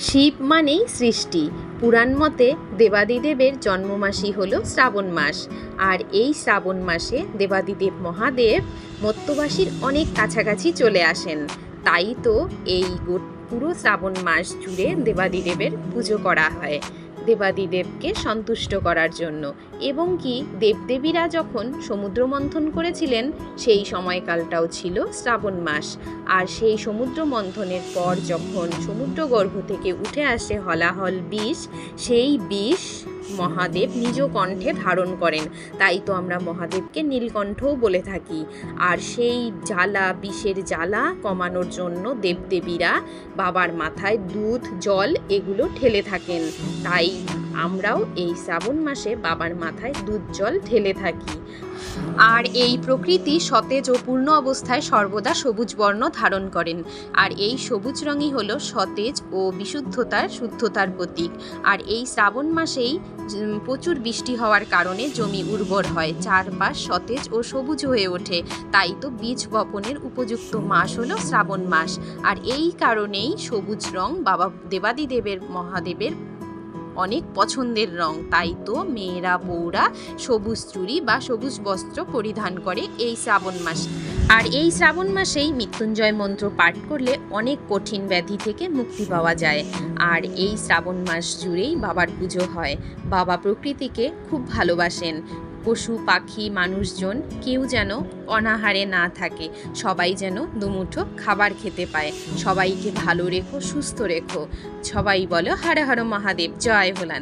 শিব মানেই সৃষ্টি। পুরাণ মতে দেবাদিদেবের জন্মমাসই হলো শ্রাবণ মাস। আর এই শ্রাবণ মাসে দেবাদিদেব মহাদেব মর্ত্যবাসীর অনেক কাছাকাছি চলে আসেন। তাই তো এই পুরো শ্রাবণ মাস জুড়ে দেবাদিদেবের পুজো করা হয়, দেবাদিদেবকে সন্তুষ্ট করার জন্য। এবং কি দেবদেবীরা যখন সমুদ্র মন্থন করেছিলেন সেই সময়কালটাও ছিল শ্রাবণ মাস। আর সেই সমুদ্র মন্থনের পর যখন সমুদ্রগর্ভ থেকে উঠে আসে হলাহল বিষ, সেই বিষ মহাদেব নিজ কণ্ঠে ধারণ করেন। তাই তো আমরা মহাদেবকে নীলকণ্ঠও বলে থাকি। আর সেই জ্বালা, বিষের জ্বালা কমানোর জন্য দেবদেবীরা বাবার মাথায় দুধ, জল এগুলো ঢেলে থাকেন। তাই আমরাও এই শ্রাবণ মাসে বাবার মাথায় দুধ জল ঢেলে থাকি। আর এই প্রকৃতি সতেজ ও পূর্ণ অবস্থায় সর্বদা সবুজ বর্ণ ধারণ করেন। আর এই সবুজ রঙই হলো সতেজ ও বিশুদ্ধতার, শুদ্ধতার প্রতীক। আর এই শ্রাবণ মাসেই প্রচুর বৃষ্টি হওয়ার কারণে জমি উর্বর হয়, চারপাশ সতেজ ও সবুজ হয়ে ওঠে। তাই তো বীজ বপনের উপযুক্ত মাস হলো শ্রাবণ মাস। আর এই কারণেই সবুজ রং বাবা দেবাদিদেবের মহাদেবের অনেক পছন্দের রং। তাই তো মেয়েরা, বউরা সবুজ চুড়ি বা সবুজ বস্ত্র পরিধান করে এই শ্রাবণ মাসে। আর এই শ্রাবণ মাসেই মৃত্যুঞ্জয় মন্ত্র পাঠ করলে অনেক কঠিন ব্যাধি থেকে মুক্তি পাওয়া যায়। আর এই শ্রাবণ মাস জুড়েই বাবার পুজো হয়। বাবা প্রকৃতিকে খুব ভালোবাসেন। পশু পাখি মানুষজন কেউ যেন অনাহারে না থাকে, সবাই যেন দুমুঠো খাবার খেতে পায়। সবাইকে ভালো রেখো, সুস্থ রেখো। সবাই বলো হর হর মহাদেব, জয় ভোলানাথ।